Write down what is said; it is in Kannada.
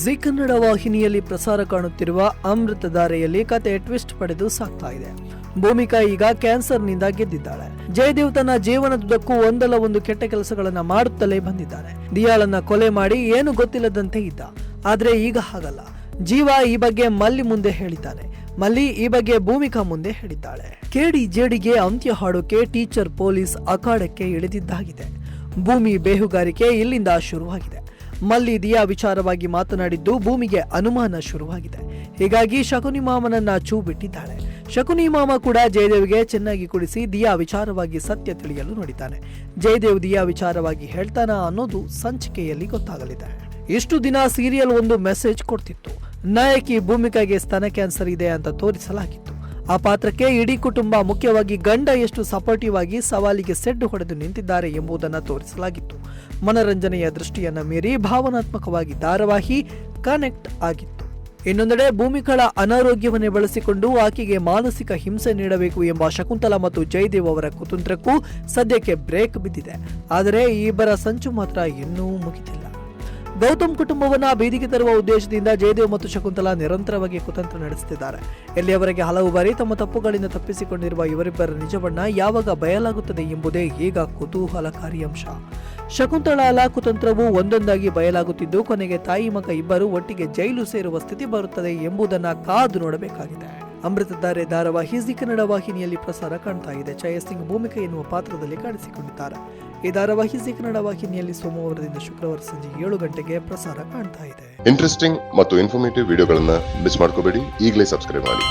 ಜಿ ಕನ್ನಡ ವಾಹಿನಿಯಲ್ಲಿ ಪ್ರಸಾರ ಕಾಣುತ್ತಿರುವ ಅಮೃತಧಾರೆಯಲ್ಲಿ ಕತೆ ಟ್ವಿಸ್ಟ್ ಪಡೆದು ಸಾಗ್ತಾ ಇದೆ. ಭೂಮಿಕಾ ಈಗ ಕ್ಯಾನ್ಸರ್ನಿಂದ ಗೆದ್ದಿದ್ದಾಳೆ. ಜಯದೇವ್ ತನ್ನ ಜೀವನದುದ್ದಕ್ಕೂ ಒಂದಲ್ಲ ಒಂದು ಕೆಟ್ಟ ಕೆಲಸಗಳನ್ನ ಮಾಡುತ್ತಲೇ ಬಂದಿದ್ದಾನೆ. ದಿಯಾಳನ್ನ ಕೊಲೆ ಮಾಡಿ ಏನು ಗೊತ್ತಿಲ್ಲದಂತೆ ಇದ್ದ. ಆದ್ರೆ ಈಗ ಹಾಗಲ್ಲ. ಜೀವ ಈ ಬಗ್ಗೆ ಮಲ್ಲಿ ಮುಂದೆ ಹೇಳಿದ್ದಾನೆ. ಮಲ್ಲಿ ಈ ಬಗ್ಗೆ ಭೂಮಿಕಾ ಮುಂದೆ ಹೇಳಿದ್ದಾಳೆ. ಕೇಡಿ ಜೇಡಿಗೆ ಅಂತ್ಯ ಹಾಡೋಕೆ ಟೀಚರ್ ಪೊಲೀಸ್ ಅಖಾಡಕ್ಕೆ ಇಳಿದಿದ್ದಾಗಿದೆ. ಭೂಮಿ ಬೇಹುಗಾರಿಕೆ ಇಲ್ಲಿಂದ ಶುರುವಾಗಿದೆ. ಮಲ್ಲಿ ದಿಯಾ ವಿಚಾರವಾಗಿ ಮಾತನಾಡಿದ್ದು ಭೂಮಿಗೆ ಅನುಮಾನ ಶುರುವಾಗಿದೆ. ಹೀಗಾಗಿ ಶಕುನಿ ಮಾಮನನ್ನ ಚೂ ಬಿಟ್ಟಿದ್ದಾಳೆ. ಶಕುನಿ ಮಾಮ ಕೂಡ ಜಯದೇವ್ಗೆ ಚೆನ್ನಾಗಿ ಕುಡಿಸಿ ದಿಯಾ ವಿಚಾರವಾಗಿ ಸತ್ಯ ತಿಳಿಯಲು ನೋಡಿದ್ದಾನೆ. ಜಯದೇವ್ ದಿಯಾ ವಿಚಾರವಾಗಿ ಹೇಳ್ತಾನ ಅನ್ನೋದು ಸಂಚಿಕೆಯಲ್ಲಿ ಗೊತ್ತಾಗಲಿದೆ. ಇಷ್ಟು ದಿನ ಸೀರಿಯಲ್ ಒಂದು ಮೆಸೇಜ್ ಕೊಡ್ತಿತ್ತು. ನಾಯಕಿ ಭೂಮಿಕಾಗೆ ಸ್ತನ ಕ್ಯಾನ್ಸರ್ ಇದೆ ಅಂತ ತೋರಿಸಲಾಗಿತ್ತು. ಆ ಪಾತ್ರಕ್ಕೆ ಇಡೀ ಕುಟುಂಬ, ಮುಖ್ಯವಾಗಿ ಗಂಡ ಎಷ್ಟು ಸಪೋರ್ಟಿವ್ ಆಗಿ ಸವಾಲಿಗೆ ಸೆಡ್ಡು ಹೊಡೆದು ನಿಂತಿದ್ದಾರೆ ಎಂಬುದನ್ನು ತೋರಿಸಲಾಗಿತ್ತು. ಮನರಂಜನೆಯ ದೃಷ್ಟಿಯನ್ನ ಮೀರಿ ಭಾವನಾತ್ಮಕವಾಗಿ ಧಾರಾವಾಹಿ ಕನೆಕ್ಟ್ ಆಗಿತ್ತು. ಇನ್ನೊಂದೆಡೆ ಭೂಮಿಕಳ ಅನಾರೋಗ್ಯವನ್ನೇ ಬಳಸಿಕೊಂಡು ಆಕೆಗೆ ಮಾನಸಿಕ ಹಿಂಸೆ ನೀಡಬೇಕು ಎಂಬ ಶಕುಂತಲಾ ಮತ್ತು ಜಯದೇವ್ ಅವರ ಕುತಂತ್ರಕ್ಕೂ ಸದ್ಯಕ್ಕೆ ಬ್ರೇಕ್ ಬಿದ್ದಿದೆ. ಆದರೆ ಈ ಇಬ್ಬರ ಸಂಚು ಮಾತ್ರ ಇನ್ನೂ ಮುಗಿದಿಲ್ಲ. ಗೌತಮ್ ಕುಟುಂಬವನ್ನ ಬೀದಿಗೆ ತರುವ ಉದ್ದೇಶದಿಂದ ಜಯದೇವ್ ಮತ್ತು ಶಕುಂತಲಾ ನಿರಂತರವಾಗಿ ಕುತಂತ್ರ ನಡೆಸುತ್ತಿದ್ದಾರೆ. ಇಲ್ಲಿಯವರೆಗೆ ಹಲವು ಬಾರಿ ತಮ್ಮ ತಪ್ಪುಗಳಿಂದ ತಪ್ಪಿಸಿಕೊಂಡಿರುವ ಇವರಿಬ್ಬರ ನಿಜ ಬಣ್ಣ ಯಾವಾಗ ಬಯಲಾಗುತ್ತದೆ ಎಂಬುದೇ ಈಗ ಕುತೂಹಲಕಾರಿ ಅಂಶ. ಶಕುಂತಲಾಳ ಕುತಂತ್ರವು ಒಂದೊಂದಾಗಿ ಬಯಲಾಗುತ್ತಿದ್ದು ಕೊನೆಗೆ ತಾಯಿ ಮಗ ಇಬ್ಬರು ಒಟ್ಟಿಗೆ ಜೈಲು ಸೇರುವ ಸ್ಥಿತಿ ಬರುತ್ತದೆ ಎಂಬುದನ್ನ ಕಾದು ನೋಡಬೇಕಾಗಿದೆ. ಅಮೃತಧಾರೆ ಧಾರಾವಾಹಿ ಜಿ ಕನ್ನಡ ವಾಹಿನಿಯಲ್ಲಿ ಪ್ರಸಾರ ಕಾಣ್ತಾ ಇದೆ. ಛಾಯಾ ಸಿಂಗ್ ಭೂಮಿಕಾ ಎನ್ನುವ ಪಾತ್ರದಲ್ಲಿ ಕಾಣಿಸಿಕೊಂಡಿದ್ದಾರೆ. ಈ ಧಾರಾವಾಹಿ ಜಿ ಕನ್ನಡ ವಾಹಿನಿಯಲ್ಲಿ ಸೋಮವಾರದಿಂದ ಶುಕ್ರವಾರ ಸಂಜೆ 7 ಗಂಟೆಗೆ ಪ್ರಸಾರ ಕಾಣ್ತಾ ಇದೆ. ಇಂಟ್ರೆಸ್ಟಿಂಗ್ ಮತ್ತು ಇನ್ಫಾರ್ಮೇಟಿವ್ ವಿಡಿಯೋಗಳನ್ನ ಮಿಸ್ ಮಾಡ್ಕೋಬೇಡಿ. ಈಗಲೇ ಸಬ್ಸ್ಕ್ರೈಬ್ ಮಾಡಿ.